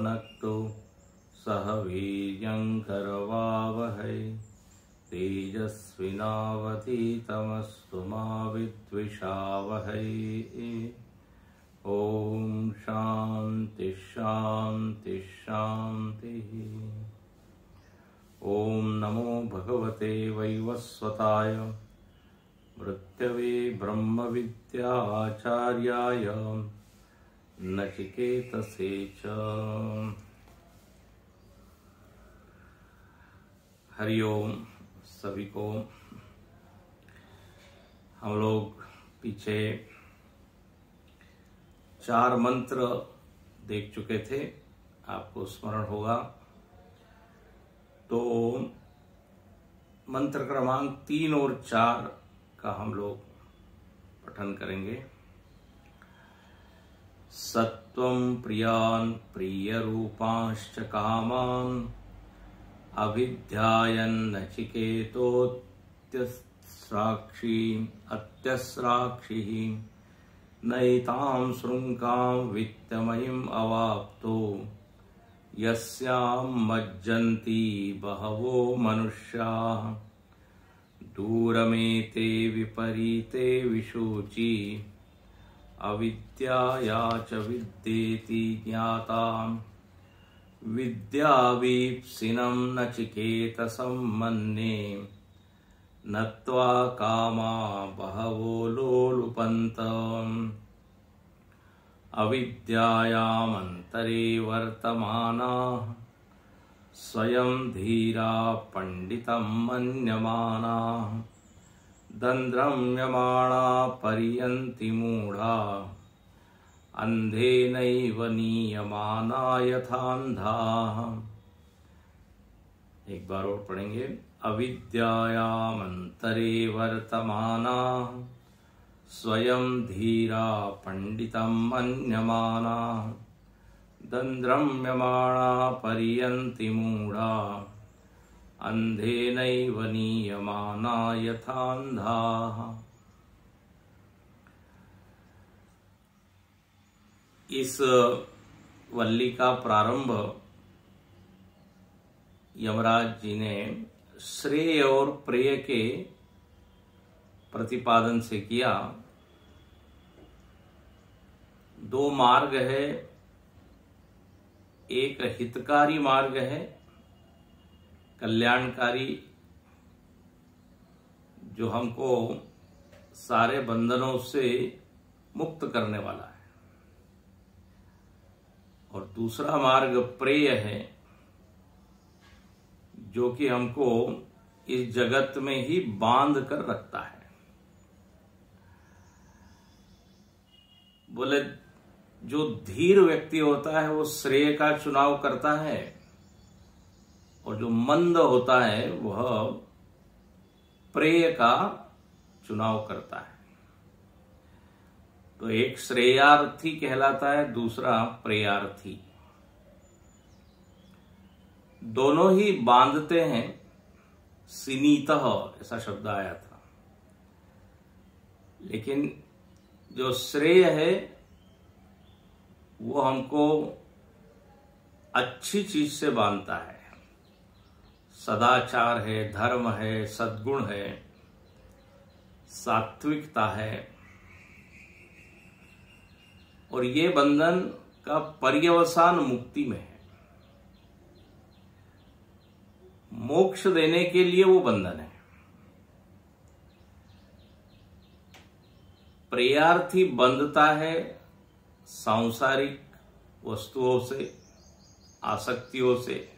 भुनक्तु सह वीर्यङ्करवावहै तेजस्विनावधीतमस्तु मा विद्विषावहै। ओम शांति शांति शांति। ओम नमो भगवते वैवस्वताय मृत्यवे ब्रह्म विद्याचार्याय नचिकेतसे च। हरिओम सभी को। हम लोग पीछे 4 मंत्र देख चुके थे, आपको स्मरण होगा। तो मंत्र क्रमांक 3 और 4 का हम लोग पठन करेंगे। सत्वं प्रियान् प्रियरूपांश्च कामान् अभिध्यायन् नचिकेतोऽत्यस्राक्षिः नैतां शृङ्गां वित्तमयीम् अवाप्तो यस्यां मज्जन्ति बहवो मनुष्याः दूरमेते विपरीते विशोची अविद्याया च विद्येति ज्ञाता विद्यावीप्सिनं नचिकेतसं मन्ये नत्वा कामा बहवो लोलुपन्त अविद्यायामन्तरे वर्तमानाः स्वयं धीरा पंडितं मन्यमानाः दन्द्रम्यमाणा पर्यन्ति मूढा अंधेनैव नीयमाना यथान्धाः। एक बार और पढ़ेंगे। अविद्यायामन्तरे वर्तमानाः स्वयं धीरा पंडितं मन्यमानाः दन्द्रम्यमाणा पर्यन्ति मूढा अंधेनैव नीयमाना यथान्धाः। इस वल्ली का प्रारंभ यमराज जी ने श्रेय और प्रेय के प्रतिपादन से किया। 2 मार्ग है, एक हितकारी मार्ग है, कल्याणकारी, जो हमको सारे बंधनों से मुक्त करने वाला है, और दूसरा मार्ग प्रेय है, जो कि हमको इस जगत में ही बांध कर रखता है। बोले जो धीर व्यक्ति होता है वो श्रेय का चुनाव करता है, और जो मंद होता है वह प्रेय का चुनाव करता है। तो एक श्रेयार्थी कहलाता है, दूसरा प्रेयार्थी। दोनों ही बांधते हैं। सिनीतः ऐसा शब्द आया था। लेकिन जो श्रेय है वो हमको अच्छी चीज से बांधता है। सदाचार है, धर्म है, सद्गुण है, सात्विकता है, और ये बंधन का पर्यवसान मुक्ति में है। मोक्ष देने के लिए वो बंधन है। प्रेयार्थी बंधता है सांसारिक वस्तुओं से, आसक्तियों से,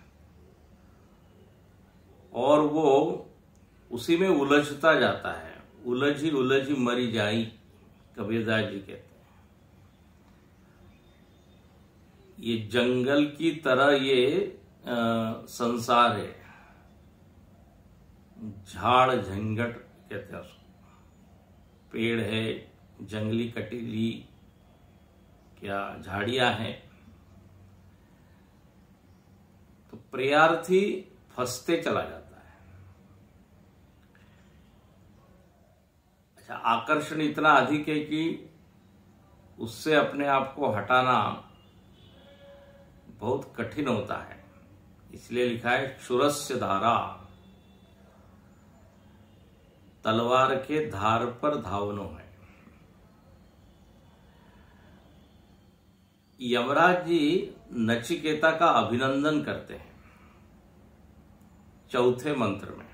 और वो उसी में उलझता जाता है। उलझी उलझी मरी जाई, कबीरदास जी कहते हैं। ये जंगल की तरह ये संसार है। झाड़ झंझट कहते हैं उसको। पेड़ है, जंगली कटीली क्या झाड़ियां हैं। तो प्रेयार्थी फंसते चला जाता है। अच्छा, आकर्षण इतना अधिक है कि उससे अपने आप को हटाना बहुत कठिन होता है, इसलिए लिखा है क्षुरस्य धारा, तलवार के धार पर धावनो है। यमराज जी नचिकेता का अभिनंदन करते हैं चौथे मंत्र में।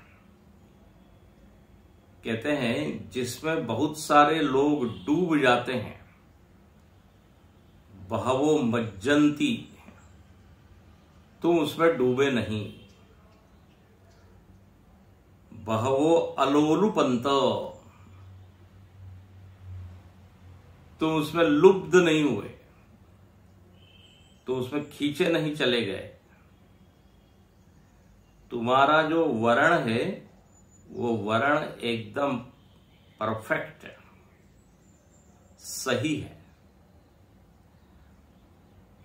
कहते हैं जिसमें बहुत सारे लोग डूब जाते हैं, बहवो मज्जंती, तुम उसमें डूबे नहीं। बहवो अलोलुपंत, तुम उसमें लुब्ध नहीं हुए, तो उसमें खींचे नहीं चले गए। तुम्हारा जो वर्ण है वो वर्ण एकदम परफेक्ट है, सही है।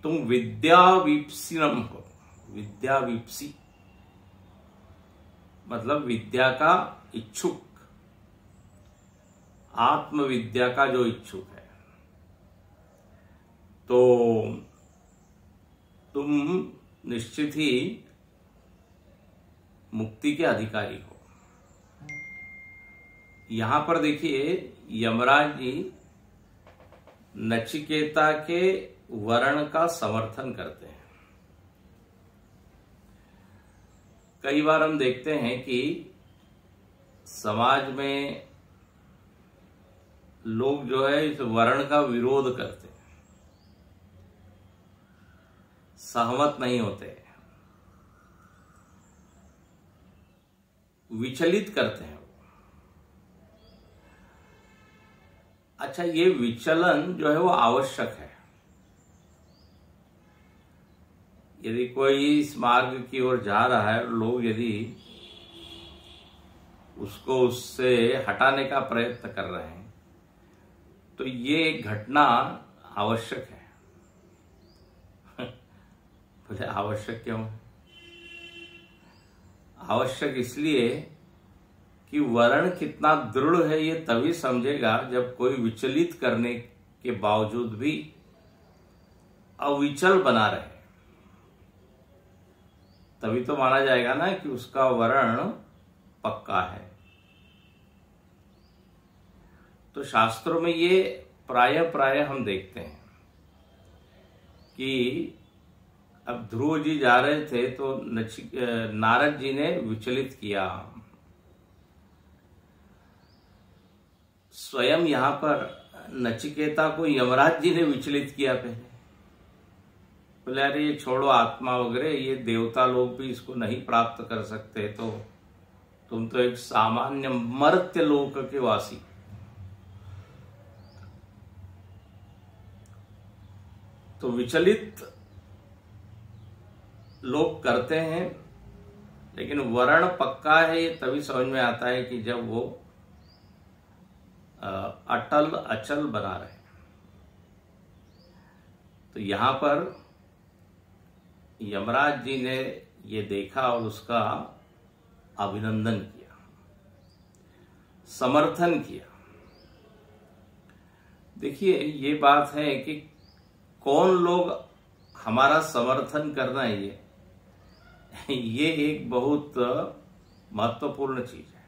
तुम विद्यावीप्सिनम हो। विद्यावीप्सी मतलब विद्या का इच्छुक, आत्मविद्या का जो इच्छुक है। तो तुम निश्चित ही मुक्ति के अधिकारी हो। यहां पर देखिए यमराज जी नचिकेता के वर्ण का समर्थन करते हैं। कई बार हम देखते हैं कि समाज में लोग जो है इस वर्ण का विरोध करते हैं, सहमत नहीं होते, विचलित करते हैं। अच्छा, ये विचलन जो है वो आवश्यक है। यदि कोई इस मार्ग की ओर जा रहा है, लोग यदि उसको उससे हटाने का प्रयत्न कर रहे हैं, तो ये एक घटना आवश्यक है। बोले आवश्यक क्यों है? आवश्यक इसलिए कि वर्ण कितना दृढ़ है ये तभी समझेगा जब कोई विचलित करने के बावजूद भी अविचल बना रहे, तभी तो माना जाएगा ना कि उसका वर्ण पक्का है। तो शास्त्रों में ये प्राय हम देखते हैं कि अब ध्रुव जी जा रहे थे तो नारद जी ने विचलित किया। स्वयं यहां पर नचिकेता को यमराज जी ने विचलित किया पहले। बोले अरे ये छोड़ो, आत्मा वगैरह, ये देवता लोग भी इसको नहीं प्राप्त कर सकते, तो तुम तो एक सामान्य मर्त्य लोक के वासी। तो विचलित लोग करते हैं, लेकिन वर्ण पक्का है ये तभी समझ में आता है कि जब वो अटल अचल बना रहे। तो यहां पर यमराज जी ने ये देखा और उसका अभिनंदन किया, समर्थन किया। देखिए ये बात है कि कौन लोग हमारा समर्थन करना है, ये एक बहुत महत्वपूर्ण चीज है।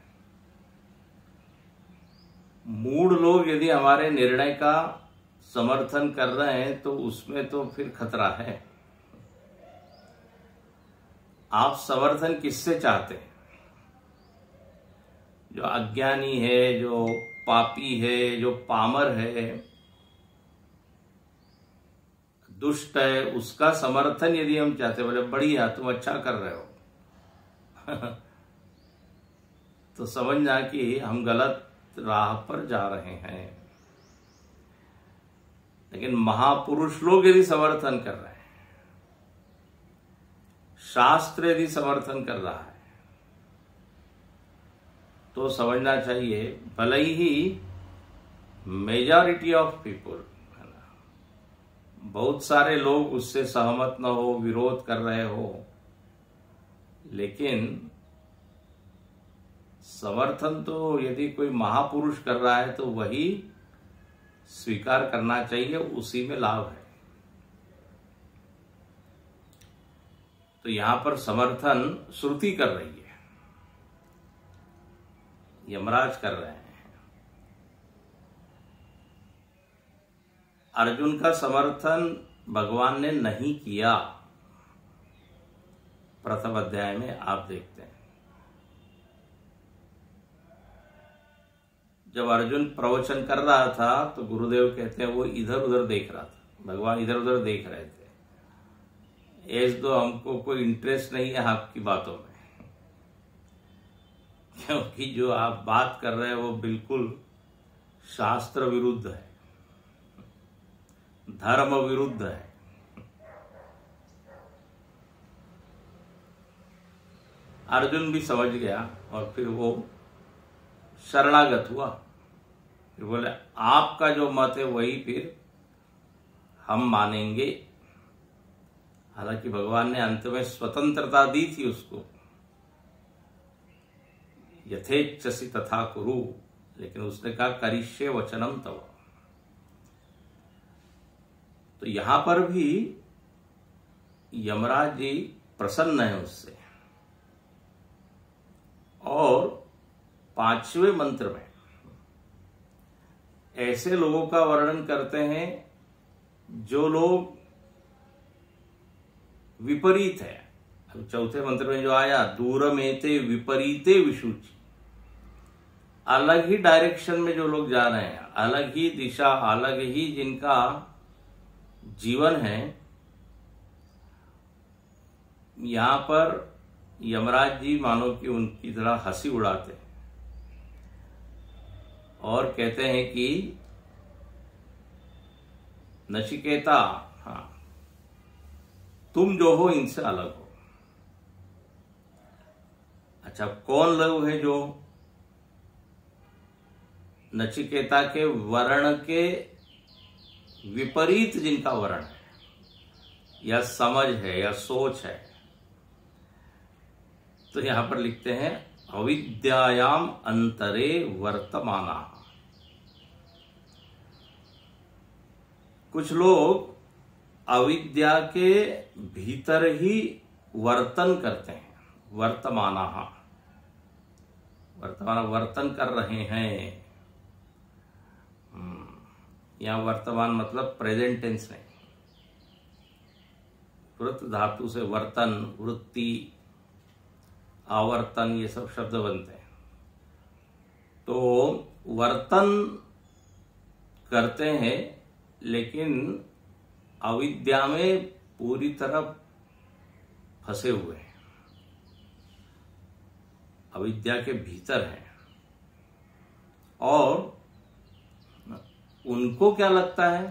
मूढ़ लोग यदि हमारे निर्णय का समर्थन कर रहे हैं तो उसमें तो फिर खतरा है। आप समर्थन किससे चाहते हैं? जो अज्ञानी है, जो पापी है, जो पामर है, दुष्ट है, उसका समर्थन यदि हम चाहते, बोले बढ़िया तुम अच्छा कर रहे हो तो समझना कि हम गलत राह पर जा रहे हैं। लेकिन महापुरुष लोग यदि समर्थन कर रहे हैं, शास्त्र यदि समर्थन कर रहा है, तो समझना चाहिए भले ही मेजॉरिटी ऑफ पीपुल, बहुत सारे लोग उससे सहमत न हो, विरोध कर रहे हो, लेकिन समर्थन तो यदि कोई महापुरुष कर रहा है तो वही स्वीकार करना चाहिए, उसी में लाभ है। तो यहां पर समर्थन श्रुति कर रही है, यमराज कर रहे हैं। अर्जुन का समर्थन भगवान ने नहीं किया। प्रथम अध्याय में आप देखते हैं, जब अर्जुन प्रवचन कर रहा था तो गुरुदेव कहते हैं वो इधर उधर देख रहा था, भगवान इधर उधर देख रहे थे, ऐसे तो हमको कोई इंटरेस्ट नहीं है आपकी बातों में, क्योंकि जो आप बात कर रहे हैं वो बिल्कुल शास्त्र विरुद्ध है, धर्म विरुद्ध है। अर्जुन भी समझ गया और फिर वो शरणागत हुआ। फिर बोले आपका जो मत है वही फिर हम मानेंगे। हालांकि भगवान ने अंत में स्वतंत्रता दी थी उसको, यथेच्छसि तथा कुरु, लेकिन उसने कहा करिष्ये वचनम तव। तो यहां पर भी यमराज जी प्रसन्न है उससे। और 5वें मंत्र में ऐसे लोगों का वर्णन करते हैं जो लोग विपरीत है। अब चौथे मंत्र में जो आया दूरमेते विपरीते विशुचि, अलग ही डायरेक्शन में जो लोग जा रहे हैं, अलग ही दिशा, अलग ही जिनका जीवन है, यहां पर यमराज जी मानो कि उनकी तरह हंसी उड़ाते हैं और कहते हैं कि नचिकेता, हाँ, तुम जो हो इनसे अलग हो। अच्छा, कौन लोग हैं जो नचिकेता के वर्ण के विपरीत, जिनका वर्ण है या समझ है या सोच है? तो यहां पर लिखते हैं अविद्यायाम अंतरे वर्तमाना। कुछ लोग अविद्या के भीतर ही वर्तन करते हैं, वर्तमाना, वर्तमान वर्तन कर रहे हैं। यहां वर्तमान मतलब प्रेजेंट टेंस नहीं, वृत्त धातु से वर्तन, वृत्ति, आवर्तन, ये सब शब्द बनते हैं। तो वर्तन करते हैं लेकिन अविद्या में पूरी तरह फंसे हुए हैं, अविद्या के भीतर हैं। और उनको क्या लगता है?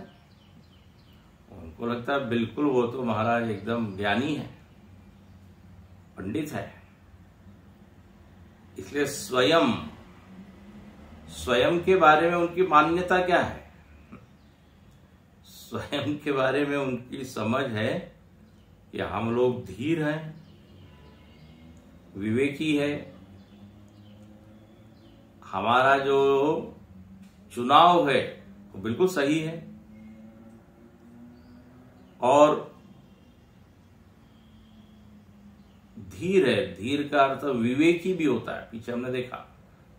उनको लगता है बिल्कुल वो तो महाराज एकदम ज्ञानी है, पंडित है। इसलिए स्वयं के बारे में उनकी मान्यता क्या है? स्वयं के बारे में उनकी समझ है कि हम लोग धीर हैं, विवेकी है, हमारा जो चुनाव है वो बिल्कुल सही है। और धीर है, धीर का अर्थ विवेकी भी होता है। पीछे हमने देखा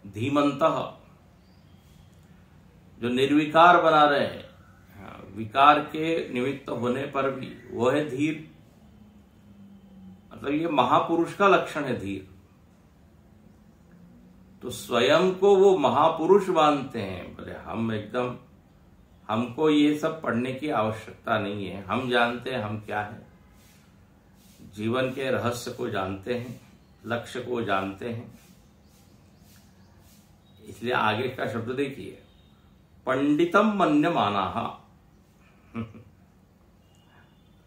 धीमंतः, जो निर्विकार बना रहे हैं, विकार के निमित्त होने पर भी वो है धीर। मतलब ये महापुरुष का लक्षण है धीर। तो स्वयं को वो महापुरुष मानते हैं। बोले हम एकदम, हमको ये सब पढ़ने की आवश्यकता नहीं है, हम जानते हैं हम क्या है, जीवन के रहस्य को जानते हैं, लक्ष्य को जानते हैं। इसलिए आगे का शब्द देखिए, पंडितम मन्यमानाः,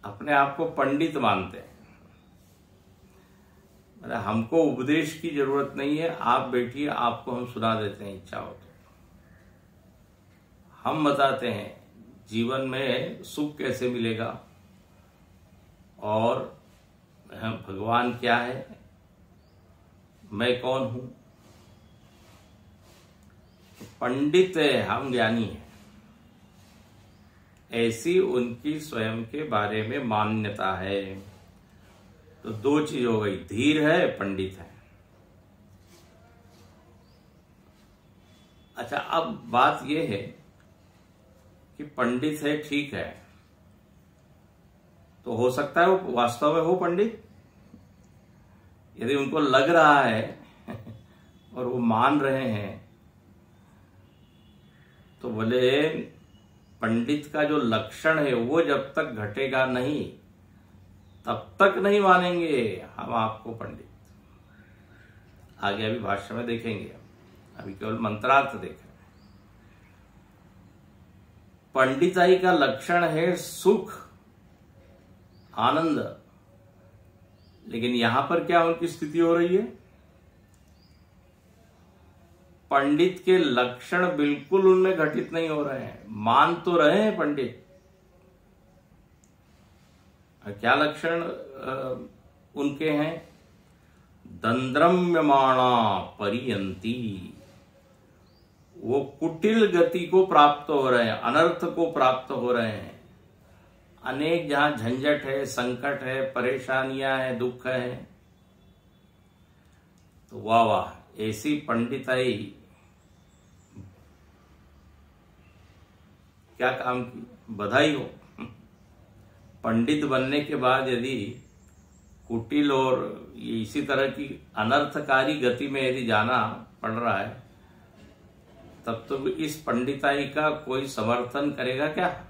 अपने आप को पंडित मानते हैं। हमको उपदेश की जरूरत नहीं है, आप बैठिए, आपको हम सुना देते हैं, इच्छा हो तो हम बताते हैं जीवन में सुख कैसे मिलेगा और भगवान क्या है, मैं कौन हूं। पंडित है, हम ज्ञानी हैं, ऐसी उनकी स्वयं के बारे में मान्यता है। तो दो चीज हो गई, धीर है, पंडित है। अच्छा, अब बात यह है कि पंडित है, ठीक है, तो हो सकता है वो वास्तव में हो पंडित। यदि उनको लग रहा है और वो मान रहे हैं, तो बोले पंडित का जो लक्षण है वो जब तक घटेगा नहीं तब तक नहीं मानेंगे हम आपको पंडित। आगे अभी भाष्य में देखेंगे, अभी केवल मंत्रार्थ देख रहे हैं। पंडिताई का लक्षण है सुख, आनंद, लेकिन यहां पर क्या उनकी स्थिति हो रही है? पंडित के लक्षण बिल्कुल उनमें घटित नहीं हो रहे हैं, मान तो रहे हैं पंडित। क्या लक्षण उनके हैं? दंद्रम्यमाणा परियंती, वो कुटिल गति को प्राप्त हो रहे हैं, अनर्थ को प्राप्त हो रहे हैं। अनेक जहां झंझट है, संकट है, परेशानियां है, दुख है, तो वाह वाह, ऐसी पंडिताई क्या काम की, बधाई हो। पंडित बनने के बाद यदि कुटिल और इसी तरह की अनर्थकारी गति में यदि जाना पड़ रहा है, तब तो इस पंडिताई का कोई समर्थन करेगा क्या?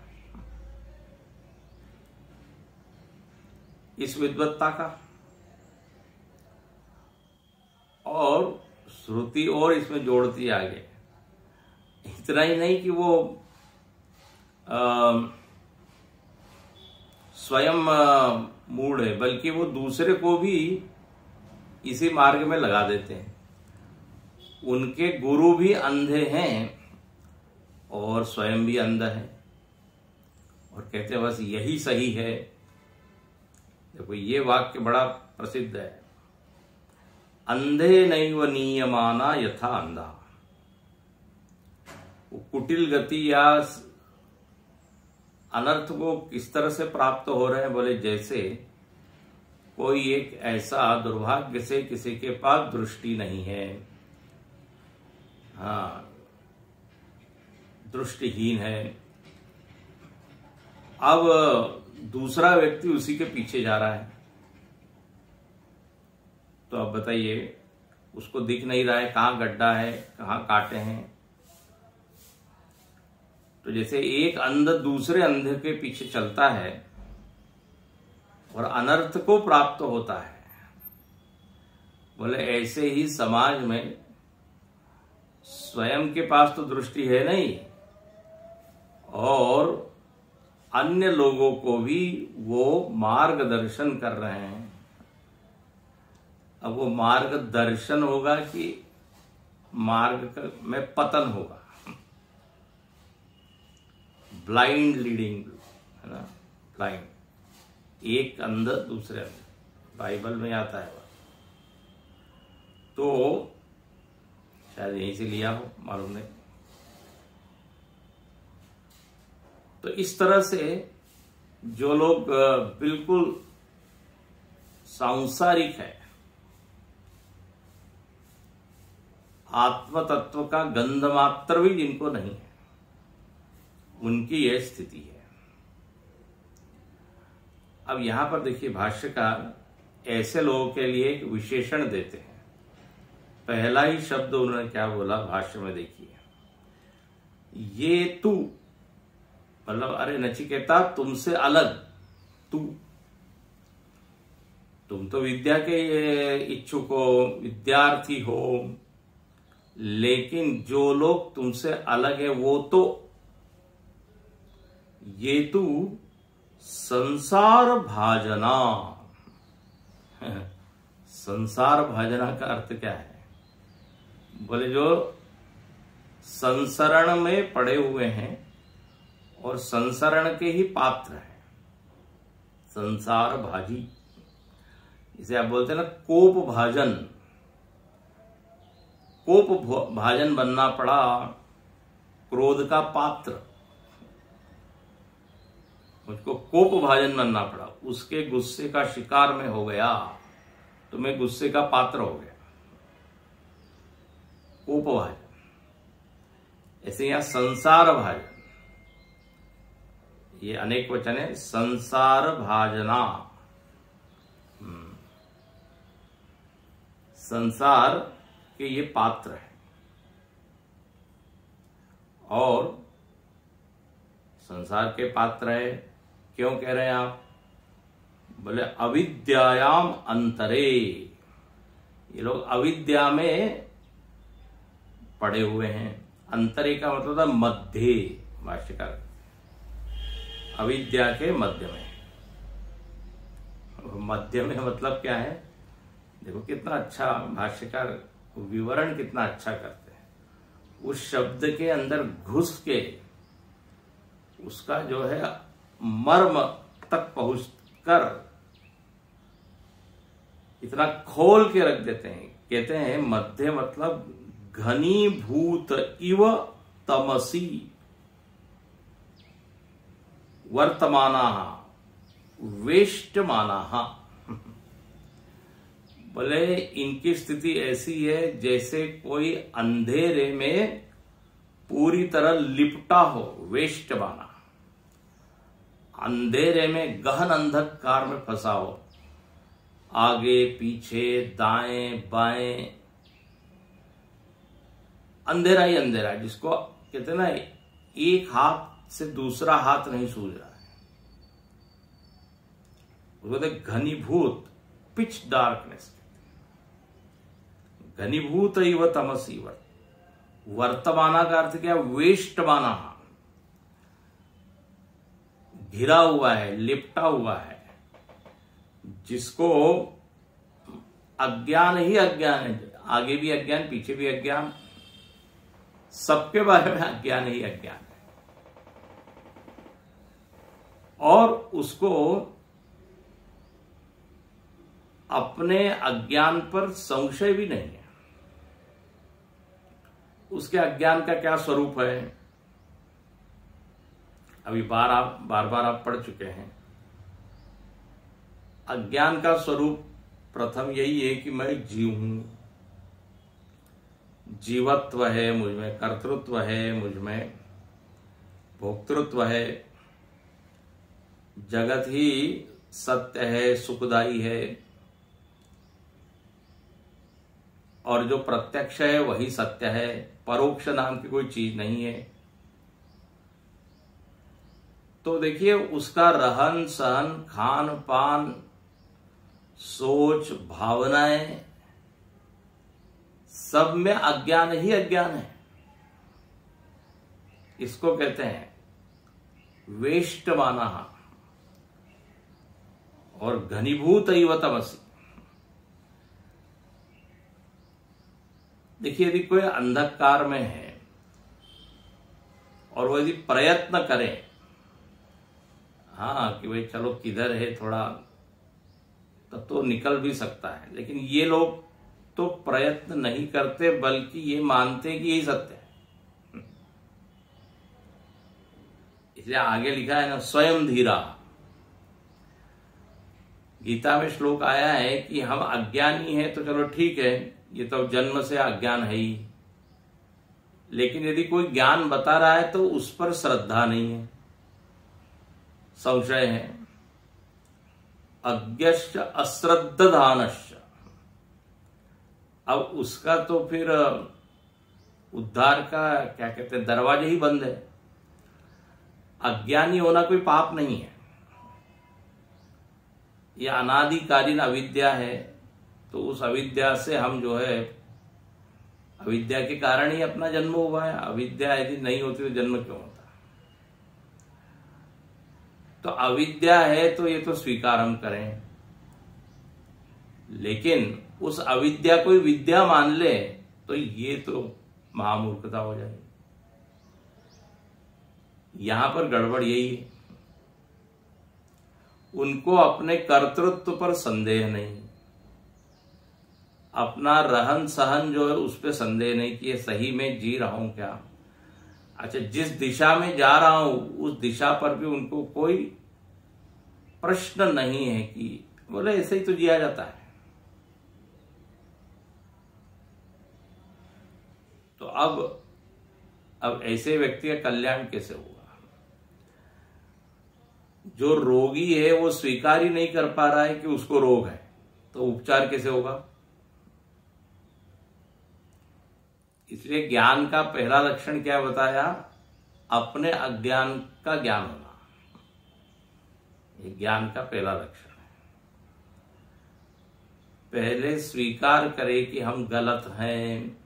इस विद्वत्ता का। और श्रुति और इसमें जोड़ती आगे, इतना ही नहीं कि वो स्वयं मूढ़ है, बल्कि वो दूसरे को भी इसी मार्ग में लगा देते हैं। उनके गुरु भी अंधे हैं और स्वयं भी अंधा है, और कहते हैं बस यही सही है। देखो ये वाक्य बड़ा प्रसिद्ध है, अंधे नैव नीयमाना यथा अंधा। वो कुटिल गति या अनर्थ को किस तरह से प्राप्त हो रहे हैं? बोले जैसे कोई एक ऐसा दुर्भाग्य से किसी के पास दृष्टि नहीं है, हाँ, दृष्टिहीन है, अब दूसरा व्यक्ति उसी के पीछे जा रहा है, तो अब बताइए उसको दिख नहीं रहा है कहाँ गड्ढा है, कहाँ कांटे हैं। तो जैसे एक अंध दूसरे अंधे के पीछे चलता है और अनर्थ को प्राप्त होता है, बोले ऐसे ही समाज में स्वयं के पास तो दृष्टि है नहीं, और अन्य लोगों को भी वो मार्गदर्शन कर रहे हैं। अब वो मार्गदर्शन होगा कि मार्ग में पतन होगा? ब्लाइंड लीडिंग है ना, ब्लाइंड, एक अंध दूसरे अंध, बाइबल में आता है। तो शायद यहीं से लिया हो, मालूम नहीं। तो इस तरह से जो लोग बिल्कुल सांसारिक है, आत्म तत्व का गंध मात्र भी जिनको नहीं है, उनकी यह स्थिति है। अब यहां पर देखिए भाष्यकार ऐसे लोगों के लिए एक विशेषण देते हैं। पहला ही शब्द उन्होंने क्या बोला भाष्य में, देखिए, ये तू, मतलब अरे नचिकेता तुमसे अलग, तुम तो विद्या के इच्छुक हो, विद्यार्थी हो, लेकिन जो लोग तुमसे अलग है वो तो ये तू संसार भाजना। संसार भाजना का अर्थ क्या है? बोले जो संसरण में पड़े हुए हैं और संसरण के ही पात्र हैं, संसार भाजी। इसे आप बोलते हैं ना कोप भाजन, कोप भाजन बनना पड़ा, क्रोध का पात्र। मुझको कोप भाजन बनना पड़ा, उसके गुस्से का शिकार में हो गया तो मैं गुस्से का पात्र हो गया, कोप भाजन। ऐसे यहां संसार भाजन, ये अनेक वचन है, संसार भाजना, संसार के ये पात्र है। और संसार के पात्र है क्यों कह रहे हैं आप? बोले अविद्यायाम अंतरे, ये लोग अविद्या में पड़े हुए हैं। अंतरे का मतलब था मध्य, भाष्यकार अविद्या के मध्य में। मध्य में मतलब क्या है? देखो कितना अच्छा भाष्यकार विवरण कितना अच्छा करते हैं। उस शब्द के अंदर घुस के उसका जो है मर्म तक पहुंचकर इतना खोल के रख देते हैं। कहते हैं मध्य मतलब घनीभूत इव तमसी वर्तमाना वेष्टमाना। बोले इनकी स्थिति ऐसी है जैसे कोई अंधेरे में पूरी तरह लिपटा हो, वेष्टमाना, अंधेरे में गहन अंधकार में फंसा हो, आगे पीछे दाएं बाएं अंधेरा ही अंधेरा, जिसको कहते हैं ना एक हाथ से दूसरा हाथ नहीं सूझ रहा है, उसको घनीभूत, पिच डार्कनेस, घनीभूत इव तमसी वर्तमाना का अर्थ क्या? वेष्टमाना, घिरा हुआ है, लिपटा हुआ है, जिसको अज्ञान ही अज्ञान है, आगे भी अज्ञान पीछे भी अज्ञान, सबके बारे में अज्ञान ही अज्ञान है। और उसको अपने अज्ञान पर संशय भी नहीं है। उसके अज्ञान का क्या स्वरूप है? अभी बार बार आप पढ़ चुके हैं। अज्ञान का स्वरूप प्रथम यही है कि मैं जीव हूं, जीवत्व है मुझमें, कर्तृत्व है मुझमें, भोक्तृत्व है, जगत ही सत्य है, सुखदायी है, और जो प्रत्यक्ष है वही सत्य है, परोक्ष नाम की कोई चीज नहीं है। तो देखिए उसका रहन सहन, खान पान, सोच, भावनाएं, सब में अज्ञान ही अज्ञान है। इसको कहते हैं वेष्टमाना और घनीभूत इव तमसी। देखिए यदि कोई अंधकार में है और वो यदि प्रयत्न करे, हाँ कि भाई चलो किधर है थोड़ा, तब तो निकल भी सकता है, लेकिन ये लोग तो प्रयत्न नहीं करते बल्कि ये मानते कि यही सत्य है। इसलिए आगे लिखा है ना, स्वयं धीरा। गीता में श्लोक आया है कि हम अज्ञानी हैं तो चलो ठीक है, ये तो जन्म से अज्ञान है ही, लेकिन यदि कोई ज्ञान बता रहा है तो उस पर श्रद्धा नहीं है, संशय है। अज्ञश्च अश्रद्धानश्च, अब उसका तो फिर उद्धार का क्या कहते हैं, दरवाजे ही बंद है। अज्ञानी होना कोई पाप नहीं है, यह अनादिकालीन अविद्या है। तो उस अविद्या से हम जो है, अविद्या के कारण ही अपना जन्म हुआ है। अविद्या यदि नहीं होती तो जन्म क्यों होता? तो अविद्या है तो ये तो स्वीकार हम करें, लेकिन उस अविद्या को विद्या मान ले तो ये तो महामूर्खता हो जाएगी। यहां पर गड़बड़ यही है, उनको अपने कर्तृत्व पर संदेह नहीं, अपना रहन सहन जो है उस पर संदेह नहीं कि ये सही में जी रहा हूं क्या। अच्छा, जिस दिशा में जा रहा हूं उस दिशा पर भी उनको कोई प्रश्न नहीं है कि बोले ऐसे ही तो जिया जाता है। तो अब ऐसे व्यक्ति का कल्याण कैसे होगा? जो रोगी है वो स्वीकार ही नहीं कर पा रहा है कि उसको रोग है, तो उपचार कैसे होगा? इसलिए ज्ञान का पहला लक्षण क्या बताया? अपने अज्ञान का ज्ञान होना। ये ज्ञान का पहला लक्षण है। पहले स्वीकार करें कि हम गलत हैं।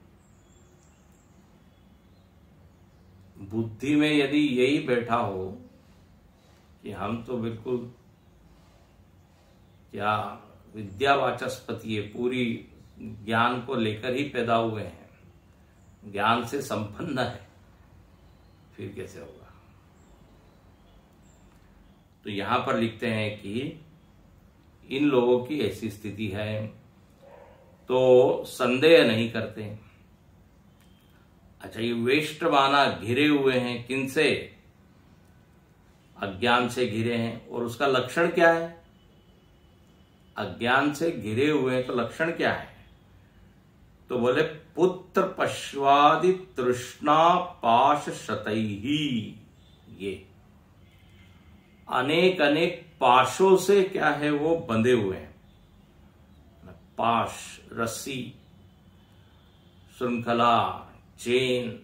बुद्धि में यदि यही बैठा हो कि हम तो बिल्कुल क्या विद्यावाचस्पति है, पूरी ज्ञान को लेकर ही पैदा हुए हैं, ज्ञान से संपन्न है, फिर कैसे होगा? तो यहां पर लिखते हैं कि इन लोगों की ऐसी स्थिति है, तो संदेह नहीं करते। अच्छा, ये वेष्टमाना घिरे हुए हैं, किनसे? अज्ञान से घिरे हैं। और उसका लक्षण क्या है? अज्ञान से घिरे हुए हैं तो लक्षण क्या है? तो बोले पुत्र पश्वादि तृष्णा पाश शतैही। ये अनेक अनेक पाशों से क्या है वो बंधे हुए हैं। पाश, रस्सी, श्रृंखला, चेन,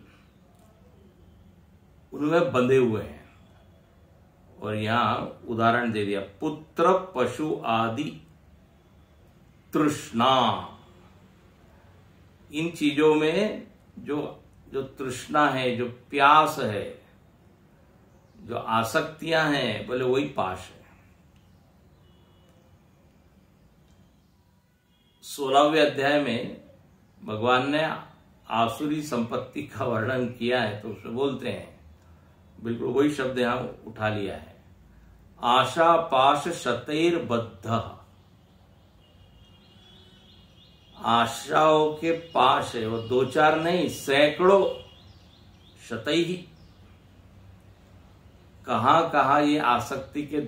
उनमें बंधे हुए हैं। और यहां उदाहरण दे दिया, पुत्र पशु आदि तृष्णा। इन चीजों में जो तृष्णा है, जो प्यास है, जो आसक्तियां हैं, बोले वही पाश है। 16वें अध्याय में भगवान ने आसुरी संपत्ति का वर्णन किया है, तो उसमें बोलते हैं, बिल्कुल वही शब्द यहां उठा लिया है, आशा पाश शतैर बद्ध। आशाओं के पाश है वो, दो चार नहीं, सैकड़ों, शतैही। कहां ये आसक्ति के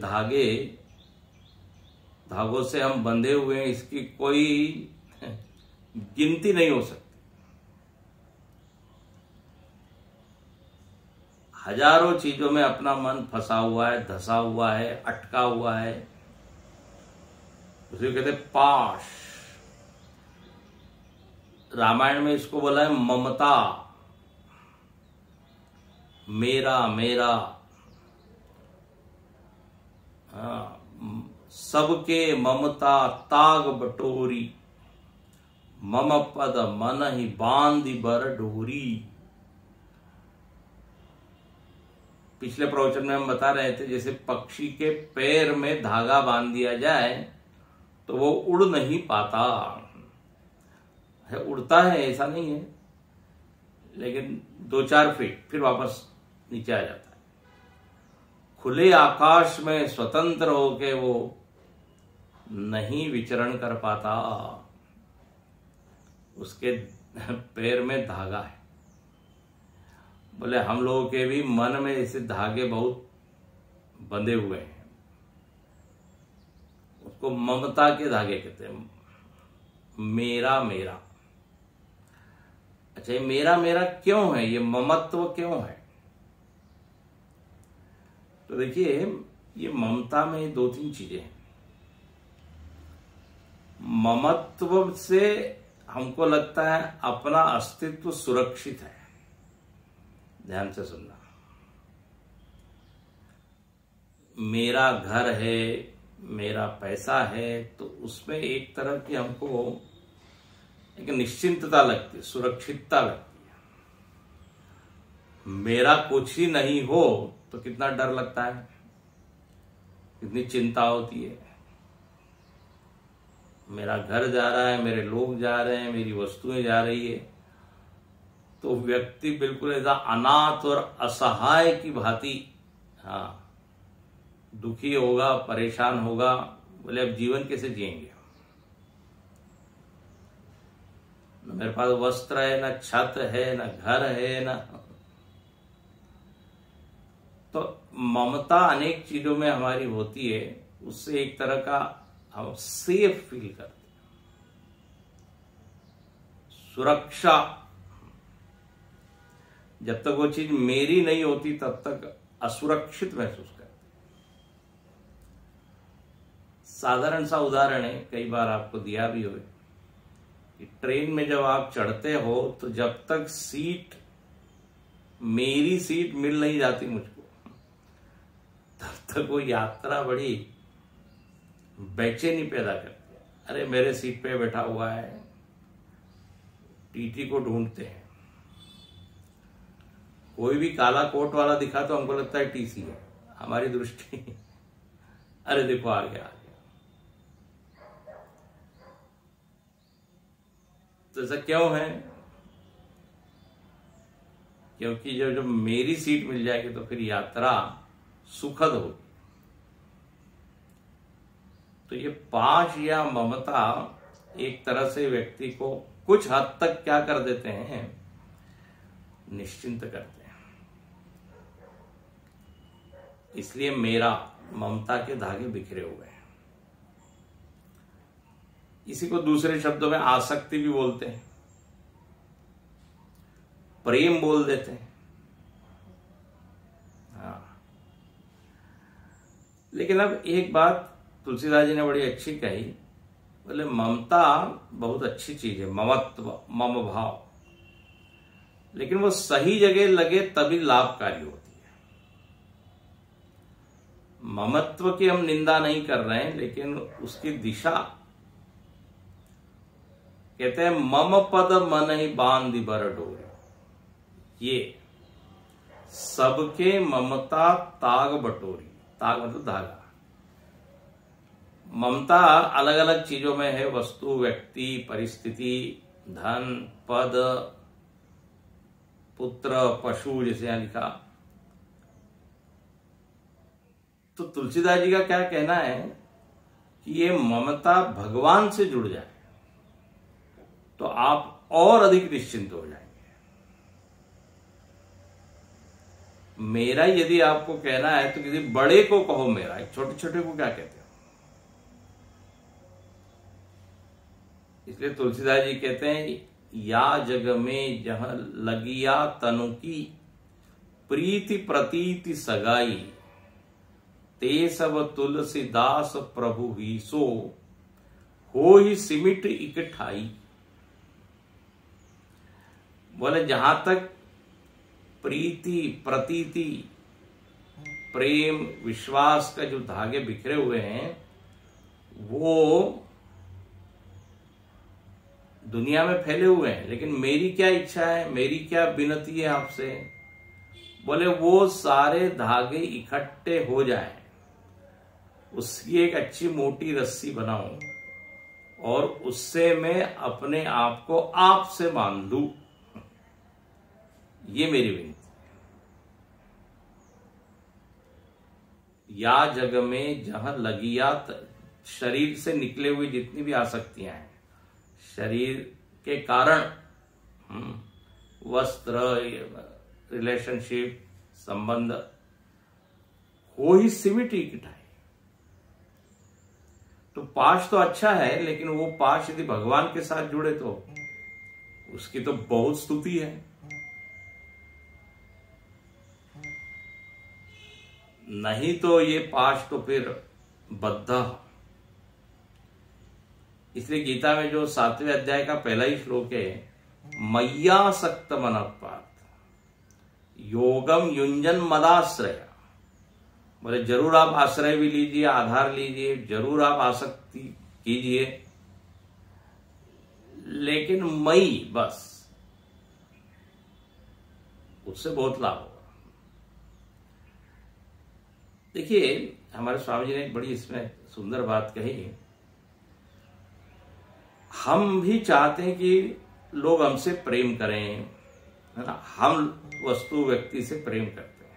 धागों से हम बंधे हुए हैं, इसकी कोई गिनती नहीं हो सकती। हजारों चीजों में अपना मन फंसा हुआ है, धसा हुआ है, अटका हुआ है, उसे कहते पाश। रामायण में इसको बोला है ममता, मेरा मेरा। सबके ममता ताग बटोरी, मम पद मन ही बांधी बर डोरी। पिछले प्रवचन में हम बता रहे थे, जैसे पक्षी के पैर में धागा बांध दिया जाए तो वो उड़ नहीं पाता है, उड़ता है ऐसा नहीं है, लेकिन 2-4 फीट फिर वापस नीचे आ जाता है। खुले आकाश में स्वतंत्र होके वो नहीं विचरण कर पाता, उसके पैर में धागा है। बोले हम लोगों के भी मन में ऐसे धागे बहुत बंधे हुए हैं, उसको ममता के धागे कहते हैं, मेरा मेरा। अच्छा, ये मेरा मेरा क्यों है? ये ममत्व क्यों है? तो देखिए, ये ममता में 2-3 चीजें हैं। ममत्व से हमको लगता है अपना अस्तित्व सुरक्षित है। ध्यान से सुनना, मेरा घर है, मेरा पैसा है, तो उसमें एक तरह की हमको एक निश्चिंतता लगती है, सुरक्षितता लगती है। मेरा कुछ ही नहीं हो तो कितना डर लगता है, कितनी चिंता होती है। मेरा घर जा रहा है, मेरे लोग जा रहे हैं, मेरी वस्तुएं जा रही है, तो व्यक्ति बिल्कुल ऐसा अनाथ और असहाय की भांति दुखी होगा, परेशान होगा। बोले अब जीवन कैसे जिएंगे? न मेरे पास वस्त्र है, न छत है, न घर है, न। तो ममता अनेक चीजों में हमारी होती है, उससे एक तरह का हम सेफ फील करते हैं, सुरक्षा। जब तक वो चीज मेरी नहीं होती तब तक असुरक्षित महसूस करते। साधारण सा उदाहरण है, कई बार आपको दिया भी होगा कि ट्रेन में जब आप चढ़ते हो तो जब तक सीट, मेरी सीट मिल नहीं जाती मुझको, तब तक वो यात्रा बड़ी बेचैनी पैदा करती है। अरे मेरे सीट पे बैठा हुआ है, टीटी को ढूंढते हैं। कोई भी काला कोट वाला दिखा तो हमको लगता है टीसी है, हमारी दृष्टि अरे देखो आ गया। तो ऐसा क्यों है? क्योंकि जब मेरी सीट मिल जाएगी तो फिर यात्रा सुखद होगी। तो ये पाश या ममता एक तरह से व्यक्ति को कुछ हद तक क्या कर देते हैं, निश्चिंत करते हैं। इसलिए मेरा, ममता के धागे बिखरे हुए हैं। इसी को दूसरे शब्दों में आसक्ति भी बोलते हैं, प्रेम बोल देते हैं। हाँ, लेकिन अब एक बात तुलसीदास जी ने बड़ी अच्छी कही, बोले ममता बहुत अच्छी चीज है, ममत्व, मम भाव, लेकिन वो सही जगह लगे तभी लाभकारी होती है। ममत्व की हम निंदा नहीं कर रहे हैं, लेकिन उसकी दिशा, कहते हैं मम पद मन ही बांधि बर डोरे, ये सबके ममता ताग बटोरी। ताग मतलब धागा। ममता अलग अलग चीजों में है, वस्तु, व्यक्ति, परिस्थिति, धन, पद, पुत्र, पशु, जैसे यहां लिखा। तो तुलसीदास जी का क्या कहना है कि ये ममता भगवान से जुड़ जाए तो आप और अधिक निश्चिंत हो जाएंगे। मेरा यदि आपको कहना है तो किसी बड़े को कहो मेरा, एक छोटे छोटे को क्या कहते हो? इसलिए तुलसीदास जी कहते हैं, या जग में जहां लगिया तनु की, प्रीति प्रतीति सगाई, ते सब तुलसीदास प्रभु ही सो, हो ही सिमिट इकठाई। बोले जहां तक प्रीति, प्रतीति, प्रेम, विश्वास का जो धागे बिखरे हुए हैं, वो दुनिया में फैले हुए हैं, लेकिन मेरी क्या इच्छा है, मेरी क्या विनती है आपसे, बोले वो सारे धागे इकट्ठे हो जाएं, उसकी एक अच्छी मोटी रस्सी बनाऊं और उससे मैं अपने आप को आपसे बांध लूं, ये मेरी विनती। या जग में जहां लगिया, शरीर से निकले हुए जितनी भी आसक्तियां हैं, शरीर के कारण, वस्त्र, रिलेशनशिप, संबंध, हो ही सिमिट इकट्ठाई। तो पाश तो अच्छा है, लेकिन वो पाश यदि भगवान के साथ जुड़े तो उसकी तो बहुत स्तुति है। नहीं तो ये पाश तो फिर बद्धा। इसलिए गीता में जो 7वें अध्याय का पहला ही श्लोक है, मय्यासक्त मनः योगम युंजन मदाश्रय। बोले जरूर आप आश्रय भी लीजिए, आधार लीजिए, जरूर आप आसक्ति कीजिए, लेकिन मई बस, उससे बहुत लाभ होगा। देखिए हमारे स्वामी जी ने एक बड़ी इसमें सुंदर बात कही, हम भी चाहते हैं कि लोग हमसे प्रेम करें, है ना, हम वस्तु व्यक्ति से प्रेम करते हैं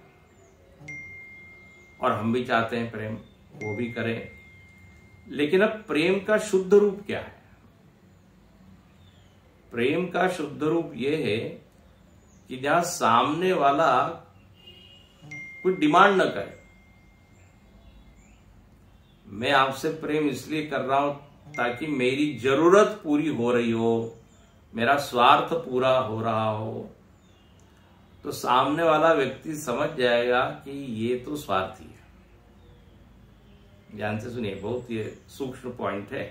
और हम भी चाहते हैं प्रेम वो भी करें, लेकिन अब प्रेम का शुद्ध रूप क्या है? प्रेम का शुद्ध रूप यह है कि जहां सामने वाला कोई डिमांड न करे, मैं आपसे प्रेम इसलिए कर रहा हूं ताकि मेरी जरूरत पूरी हो रही हो, मेरा स्वार्थ पूरा हो रहा हो, तो सामने वाला व्यक्ति समझ जाएगा कि ये तो स्वार्थी है। ध्यान से सुनिए, बहुत ये सूक्ष्म पॉइंट है।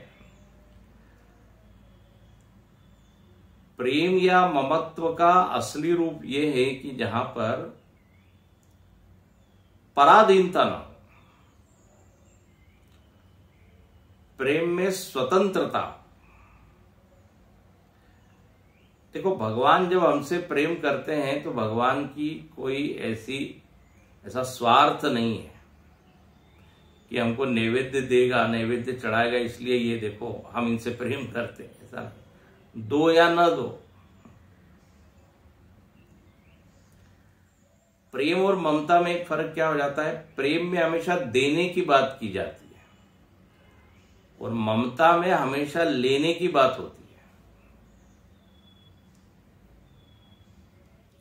प्रेम या ममत्व का असली रूप ये है कि जहां पर पराधीनता न हो, प्रेम में स्वतंत्रता। देखो, भगवान जब हमसे प्रेम करते हैं तो भगवान की कोई ऐसा स्वार्थ नहीं है कि हमको नैवेद्य देगा, नैवेद्य चढ़ाएगा, इसलिए ये देखो हम इनसे प्रेम करते हैं, ऐसा नहीं। दो या न दो, प्रेम और ममता में एक फर्क क्या हो जाता है? प्रेम में हमेशा देने की बात की जाती है और ममता में हमेशा लेने की बात होती है।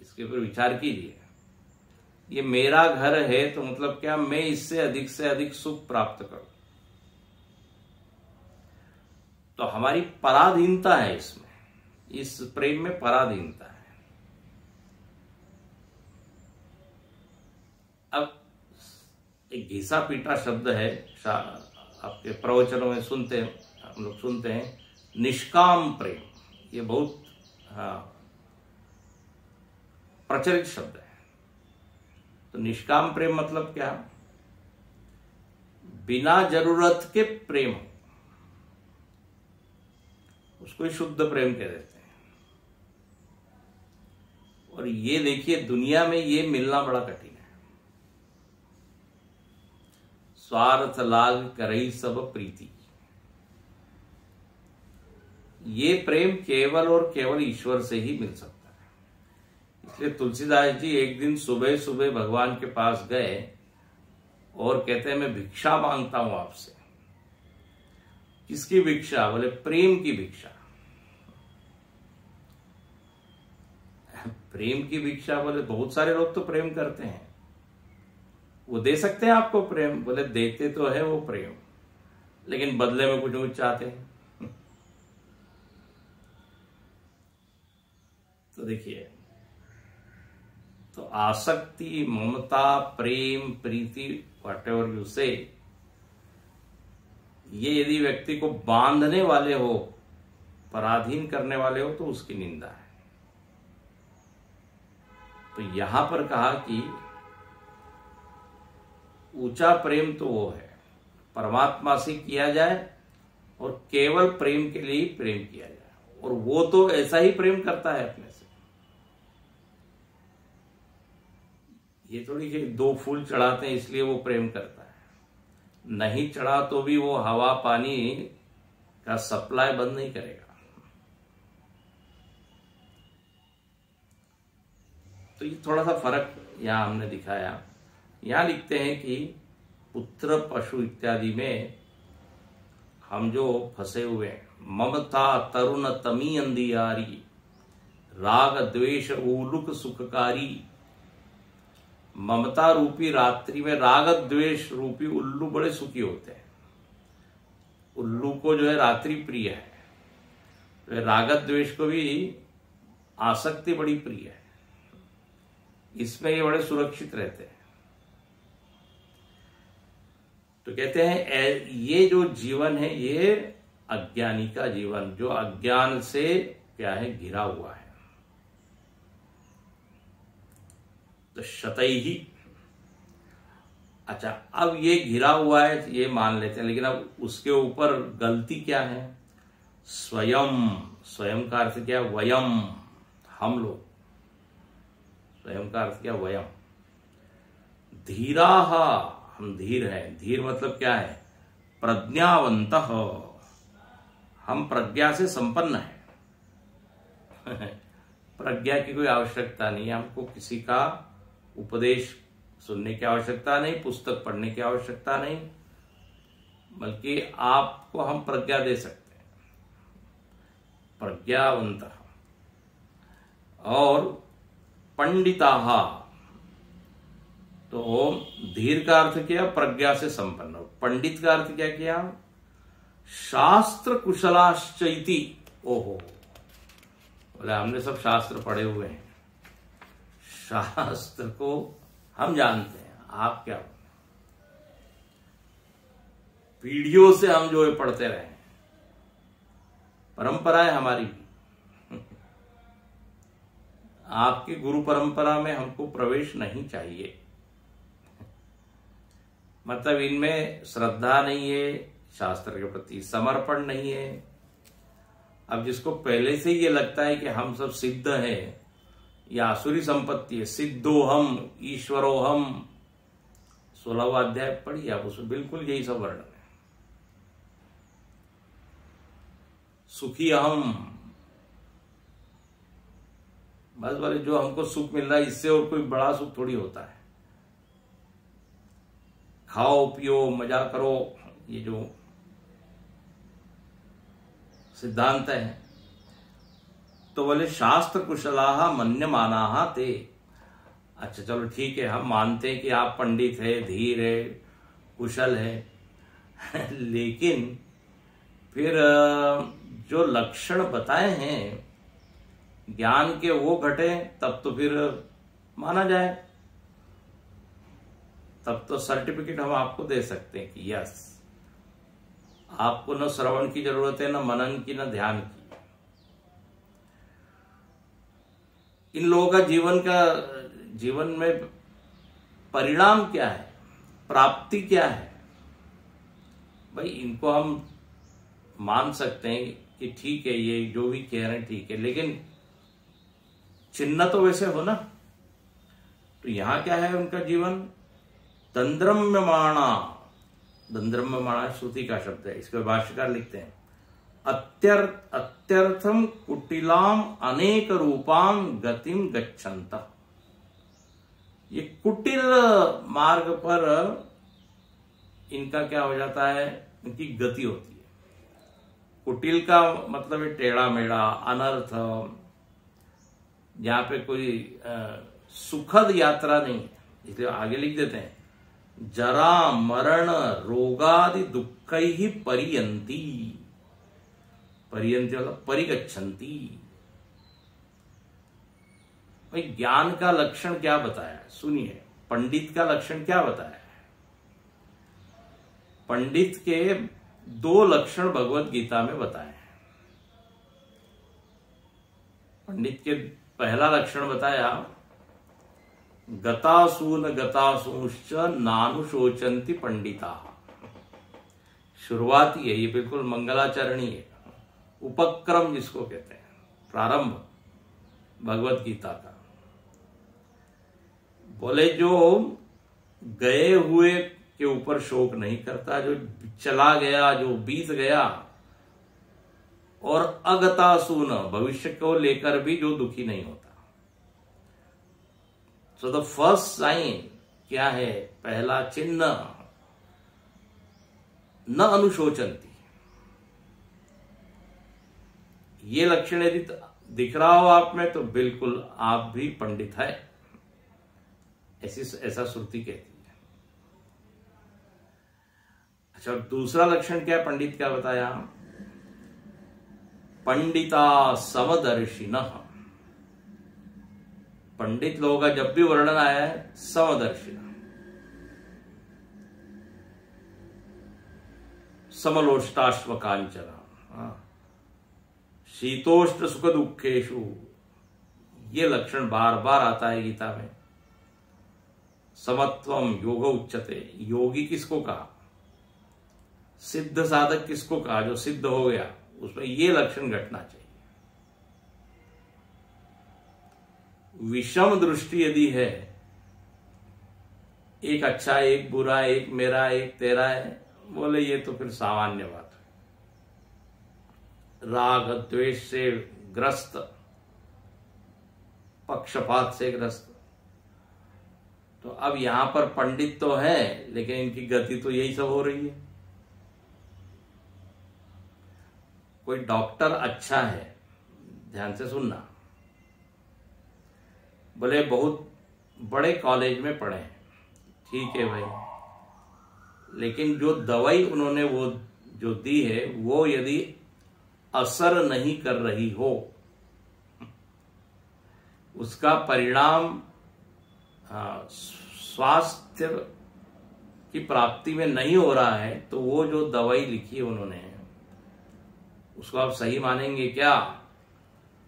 इसके ऊपर विचार कीजिए। ये मेरा घर है तो मतलब क्या, मैं इससे अधिक सुख प्राप्त करूं। तो हमारी पराधीनता है इसमें, इस प्रेम में पराधीनता है। अब एक घिसा पीटा शब्द है, आपके प्रवचनों में सुनते हैं, हम लोग सुनते हैं, निष्काम प्रेम। ये बहुत प्रचलित शब्द है। तो निष्काम प्रेम मतलब क्या? बिना जरूरत के प्रेम, उसको ही शुद्ध प्रेम कह देते हैं। और ये देखिए, दुनिया में ये मिलना बड़ा कठिन है। स्वार्थ लाग करई सब प्रीति, ये प्रेम केवल और केवल ईश्वर से ही मिल सकता है। इसलिए तुलसीदास जी एक दिन सुबह सुबह भगवान के पास गए और कहते हैं, मैं भिक्षा मांगता हूं आपसे। किसकी भिक्षा? बोले प्रेम की भिक्षा। प्रेम की भिक्षा? बोले बहुत सारे लोग तो प्रेम करते हैं, वो दे सकते हैं आपको प्रेम। बोले देते तो है वो प्रेम, लेकिन बदले में कुछ कुछ चाहते हैं। तो देखिए, तो आसक्ति, ममता, प्रेम, प्रीति, व्हाटएवर यू से, ये यदि व्यक्ति को बांधने वाले हो, पराधीन करने वाले हो, तो उसकी निंदा है। तो यहां पर कहा कि ऊंचा प्रेम तो वो है, परमात्मा से किया जाए और केवल प्रेम के लिए प्रेम किया जाए, और वो तो ऐसा ही प्रेम करता है अपने से। ये थोड़ी कि दो फूल चढ़ाते हैं इसलिए वो प्रेम करता है, नहीं चढ़ा तो भी वो हवा पानी का सप्लाई बंद नहीं करेगा। तो ये थोड़ा सा फर्क यहां हमने दिखाया। यहां लिखते हैं कि पुत्र पशु इत्यादि में हम जो फंसे हुए हैं, ममता तरुण तमी अंधियारी, राग द्वेष उलुक सुखकारी। ममता रूपी रात्रि में राग द्वेष रूपी उल्लू बड़े सुखी होते हैं। उल्लू को जो है रात्रि प्रिय है, तो राग द्वेष को भी आसक्ति बड़ी प्रिय है, इसमें ये बड़े सुरक्षित रहते हैं। तो कहते हैं ये जो जीवन है ये अज्ञानी का जीवन, जो अज्ञान से क्या है, घिरा हुआ है। तो शतैही, अच्छा अब ये घिरा हुआ है ये मान लेते हैं, लेकिन अब उसके ऊपर गलती क्या है? स्वयं, स्वयं का अर्थ क्या? वयम, हम लोग। स्वयं का अर्थ क्या? वयम। धीराः, हम धीर हैं। धीर मतलब क्या है? प्रज्ञावन्तः, हम प्रज्ञा से संपन्न है। प्रज्ञा की कोई आवश्यकता नहीं है, हमको किसी का उपदेश सुनने की आवश्यकता नहीं, पुस्तक पढ़ने की आवश्यकता नहीं, बल्कि आपको हम प्रज्ञा दे सकते हैं। प्रज्ञावन्तः। और पंडिताः, तो धीर का अर्थ किया प्रज्ञा से संपन्न। पंडित का अर्थ क्या किया? शास्त्र कुशलाश्चैति। ओहो, बोले हमने सब शास्त्र पढ़े हुए हैं, शास्त्र को हम जानते हैं, आप क्या? पीढ़ियों से हम जो है पढ़ते रहे, परंपरा है हमारी भी। आपकी गुरु परंपरा में हमको प्रवेश नहीं चाहिए, मतलब इनमें श्रद्धा नहीं है, शास्त्र के प्रति समर्पण नहीं है। अब जिसको पहले से ये लगता है कि हम सब सिद्ध हैं या आसुरी संपत्ति है, सिद्धोहम ईश्वरोहम, 16वां अध्याय पढ़िए आप, उसमें बिल्कुल यही सब वर्णन है। सुखी अहम, बस बोले जो हमको सुख मिल रहा है इससे और कोई बड़ा सुख थोड़ी होता है। खाओ पियो मजा करो, ये जो सिद्धांत है। तो बोले शास्त्र कुशलाहा मन्यमानाहा ते। अच्छा चलो ठीक है, हम मानते हैं कि आप पंडित है, धीर है, कुशल है लेकिन फिर जो लक्षण बताए हैं ज्ञान के वो घटे तब तो फिर माना जाए, तब तो सर्टिफिकेट हम आपको दे सकते हैं कि यस, आपको न श्रवण की जरूरत है, न मनन की, न ध्यान की। इन लोगों का जीवन में परिणाम क्या है, प्राप्ति क्या है? भाई इनको हम मान सकते हैं कि ठीक है, ये जो भी कह रहे हैं ठीक है, लेकिन चिन्ह तो वैसे हो ना। तो यहां क्या है उनका जीवन? दंद्रम्यमाणा, दंद्रम्यमाणा श्रुति का शब्द है, इसके भाष्यकार लिखते हैं अत्यर्थम कुटिलाम अनेक रूपाम गतिम गच्छन्त। ये कुटिल मार्ग पर इनका क्या हो जाता है, इनकी गति होती है। कुटिल का मतलब है टेढ़ा मेढ़ा, अनर्थ, जहां पे कोई सुखद यात्रा नहीं है। इसलिए आगे लिख देते हैं जरा मरण रोगादि दुख ही परियंती, परियंती मतलब परिगच्छन्ति। भाई ज्ञान का लक्षण क्या बताया है, सुनिए। पंडित का लक्षण क्या बताया है? पंडित के 2 लक्षण भगवत गीता में बताए हैं। पंडित के पहला लक्षण बताया गतासून गतासूश्च नानुशोचन्ति पंडिता। शुरुआती है ये, बिल्कुल मंगलाचरणी है, उपक्रम जिसको कहते हैं, प्रारंभ भगवत गीता का। बोले जो गए हुए के ऊपर शोक नहीं करता, जो चला गया, जो बीत गया, और अगतासून भविष्य को लेकर भी जो दुखी नहीं होता। सो द फर्स्ट साइन क्या है, पहला चिन्ह, न अनुशोचन्ति। ये लक्षण यदि दिख रहा हो आप में तो बिल्कुल आप भी पंडित है, ऐसा श्रुति कहती है। अच्छा, और दूसरा लक्षण क्या पंडित का बताया? पंडिता समदर्शिनः। पंडित लोगों का जब भी वर्णन आया है समदर्शिनः, समलोष्टाश्व कांचन, शीतोष्ण सुख दुखेशु, ये लक्षण बार बार आता है गीता में। समत्वम योग उच्चते, योगी किसको कहा? सिद्ध साधक किसको कहा? जो सिद्ध हो गया, उसमें ये लक्षण घटना चाहिए। विषम दृष्टि यदि है, एक अच्छा एक बुरा, एक मेरा एक तेरा है, बोले ये तो फिर सामान्य बात है। राग द्वेष से ग्रस्त, पक्षपात से ग्रस्त। तो अब यहां पर पंडित तो है, लेकिन इनकी गति तो यही सब हो रही है। कोई डॉक्टर अच्छा है, ध्यान से सुनना, बोले बहुत बड़े कॉलेज में पढ़े हैं, ठीक है भाई, लेकिन जो दवाई उन्होंने वो जो दी है वो यदि असर नहीं कर रही हो, उसका परिणाम स्वास्थ्य की प्राप्ति में नहीं हो रहा है, तो वो जो दवाई लिखी है उन्होंने उसको आप सही मानेंगे क्या?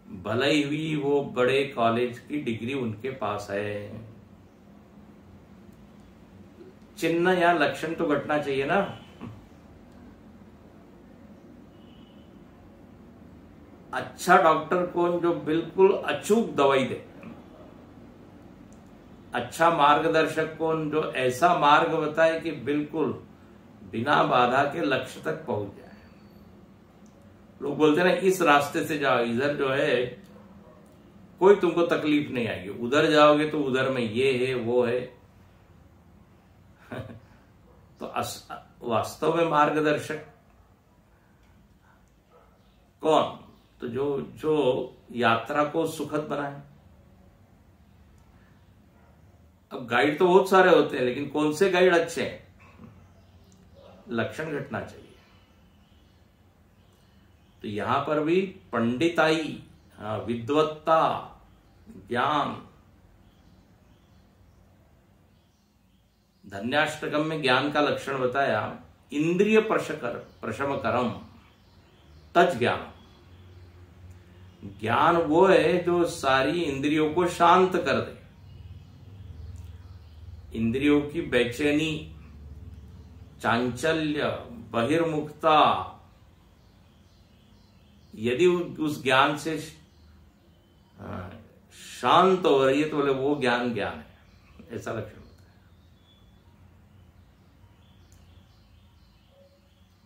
भले ही वो बड़े कॉलेज की डिग्री उनके पास है, चिन्ह या लक्षण तो घटना चाहिए ना। अच्छा डॉक्टर कौन जो बिल्कुल अचूक दवाई दे, अच्छा मार्गदर्शक कौन जो ऐसा मार्ग बताए कि बिल्कुल बिना बाधा के लक्ष्य तक पहुंच जाए। लोग बोलते हैं ना इस रास्ते से जाओ, इधर जो है कोई तुमको तकलीफ नहीं आएगी, उधर जाओगे तो उधर में ये है वो है। तो वास्तव में मार्गदर्शक कौन? तो जो यात्रा को सुखद बनाए। अब गाइड तो बहुत सारे होते हैं, लेकिन कौन से गाइड अच्छे हैं? लक्षण घटना चाहिए। तो यहां पर भी पंडिताई, विद्वत्ता, ज्ञान, धन्याष्टकम में ज्ञान का लक्षण बताया, इंद्रिय प्रशमकरम तज ज्ञान। ज्ञान वो है जो सारी इंद्रियों को शांत कर दे, इंद्रियों की बेचैनी, चांचल्य, बहिर्मुखता, यदि उस ज्ञान से शांत हो रही है तो बोले वो ज्ञान है, ऐसा लक्षण होता है।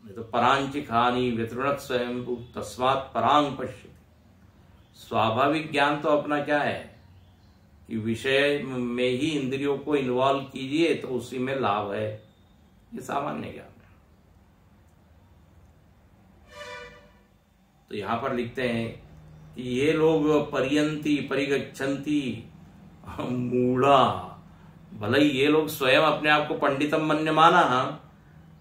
नहीं तो परांची खानी व्यतृणत स्वयं तस्मात् परांग पश्यति। स्वाभाविक ज्ञान तो अपना क्या है कि विषय में ही इंद्रियों को इन्वॉल्व कीजिए तो उसी में लाभ है, ये सामान्य ज्ञान है। तो यहां पर लिखते हैं कि ये लोग परियंती परिगच्छन्ति मूढ़ा, भले ही ये लोग स्वयं अपने आप को पंडितम मन्यमाना,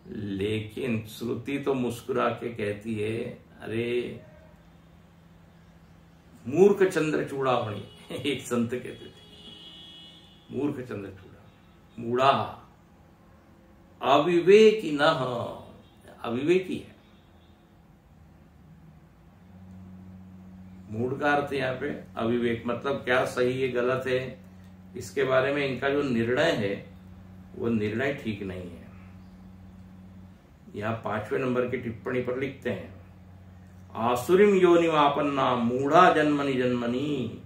लेकिन श्रुति तो मुस्कुरा के कहती है अरे मूर्ख चंद्र चूड़ामणि। एक संत कहते थे मूर्ख चंद्र चूड़ा, मूढ़ा अविवेकी न, अविवेकी है। मूढ़ का अर्थ यहाँ पे अविवेक, मतलब क्या सही है गलत है इसके बारे में इनका जो निर्णय है वो निर्णय ठीक नहीं है। यहां 5वें नंबर की टिप्पणी पर लिखते हैं, आसुरीम योनिमापन्ना मूढ़ा जन्मनि जन्मनि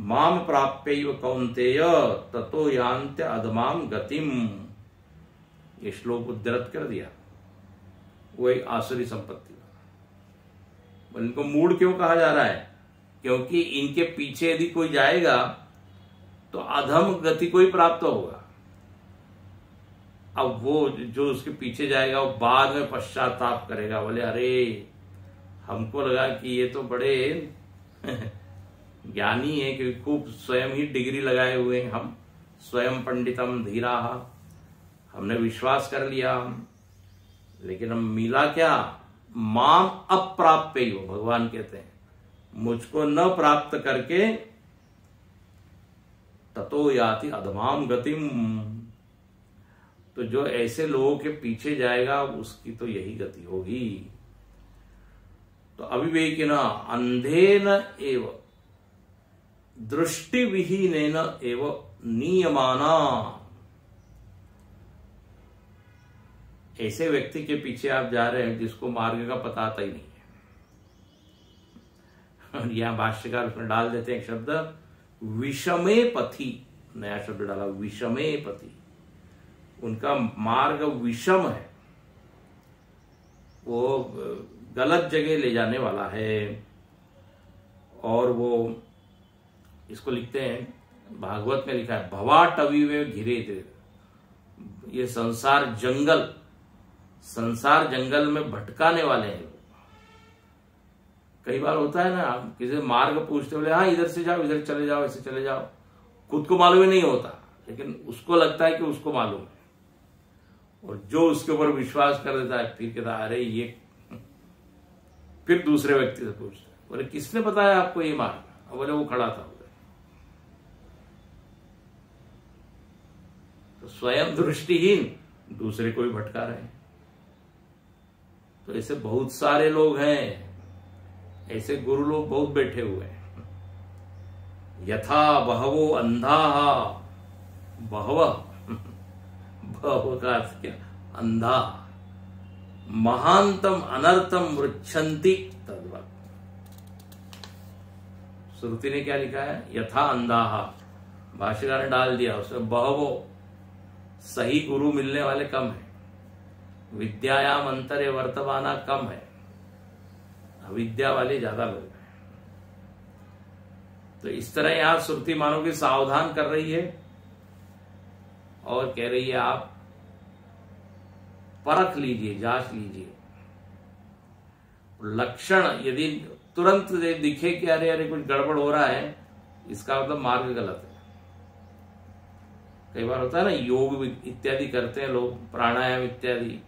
माम प्राप्यैव कौन्तेय ततो यान्त्य अधमाम गतिम। ये श्लोक उद्धृत कर दिया। वो एक आसुरी संपत्ति, इनको मूढ़ क्यों कहा जा रहा है? क्योंकि इनके पीछे यदि कोई जाएगा तो अधम गति को ही प्राप्त होगा। अब वो जो उसके पीछे जाएगा वो बाद में पश्चाताप करेगा, बोले अरे हमको लगा कि ये तो बड़े ज्ञानी है, क्योंकि खूब स्वयं ही डिग्री लगाए हुए हैं, हम स्वयं पंडितम धीरा, हमने विश्वास कर लिया, लेकिन हम मिला क्या? माम अप्राप्य, भगवान कहते हैं मुझको न प्राप्त करके ततो याति अधमाम गतिम। तो जो ऐसे लोगों के पीछे जाएगा उसकी तो यही गति होगी। तो अविवेकिन अंधेन एव दृष्टि विहीनेन एव नियमाना। ऐसे व्यक्ति के पीछे आप जा रहे हैं जिसको मार्ग का पता आता ही नहीं है। और यहां भाष्यकार उसमें डाल देते हैं एक शब्द विषमे पथि, नया शब्द डाला विषमे पथि। उनका मार्ग विषम है, वो गलत जगह ले जाने वाला है। और वो इसको लिखते हैं, भागवत में लिखा है भवाटवी में घिरे थे। ये संसार जंगल में भटकाने वाले हैं। कई बार होता है ना, किसी मार्ग पूछते बोले हाँ इधर से जाओ, इधर चले जाओ, ऐसे चले जाओ, खुद को मालूम ही नहीं होता, लेकिन उसको लगता है कि उसको मालूम है, और जो उसके ऊपर विश्वास कर देता है फिर कहता है अरे ये, फिर दूसरे व्यक्ति से पूछता है बोले किसने बताया आपको ये मार्ग? बोले वो खड़ा था। तो स्वयं दृष्टिहीन दूसरे को भी भटका रहे हैं। तो ऐसे बहुत सारे लोग हैं, ऐसे गुरु लोग बहुत बैठे हुए हैं। यथा बहवो अंधा, बहव बहव का अर्थ क्या? अंधा। महांतम अनर्थम वृक्षन्ति तद्वत्। श्रुति ने क्या लिखा है? यथा अंधा। भाष्यकार ने डाल दिया उसमें बहवो, सही गुरु मिलने वाले कम है, विद्यायाम अंतरे वर्तमाना कम है, अविद्या वाले ज्यादा लोग हैं। तो इस तरह यहां श्रुति मानो की सावधान कर रही है और कह रही है आप परख लीजिए, जांच लीजिए। लक्षण यदि तुरंत दिखे कि अरे अरे कुछ गड़बड़ हो रहा है, इसका मतलब मार्ग गलत है। कई बार होता है ना, योग इत्यादि करते हैं लोग, प्राणायाम इत्यादि,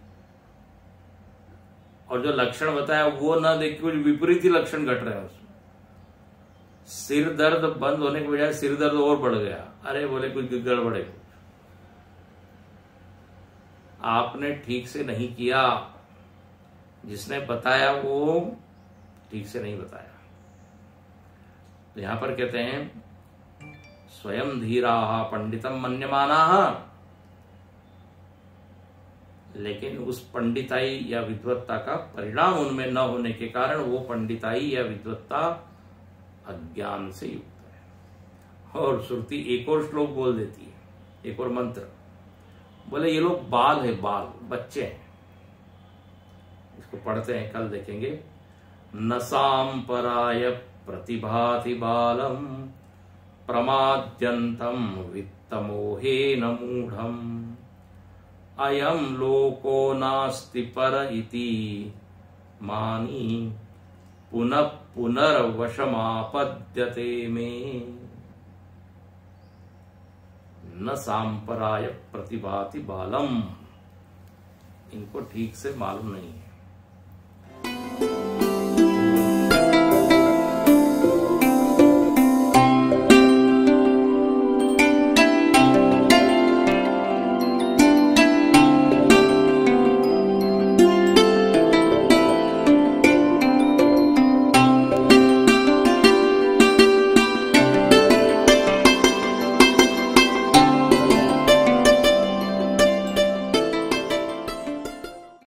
और जो लक्षण बताया वो ना देख कुछ विपरीत ही लक्षण घट रहे हैं उसमें। सिर दर्द बंद होने के बजाय सिर दर्द और बढ़ गया, अरे बोले कुछ गड़बड़ है, आपने ठीक से नहीं किया, जिसने बताया वो ठीक से नहीं बताया। तो यहां पर कहते हैं स्वयं धीरा पंडितम मन्यमाना, लेकिन उस पंडिताई या विद्वत्ता का परिणाम उनमें न होने के कारण वो पंडिताई या विद्वत्ता अज्ञान से युक्त है। और श्रुति एक और श्लोक बोल देती है, एक और मंत्र, बोले ये लोग बाल है, बाल, बच्चे हैं। इसको पढ़ते हैं, कल देखेंगे। न सांपराय प्रतिभाति बालम प्रमाद्यंतम वित्तमोहेन मूढ़म अयम लोको नास्ति पर इति मानी पुनः पुनर्वशमापद्यते में। न सांपराय प्रतिभाति बालम, इनको ठीक से मालूम नहीं है।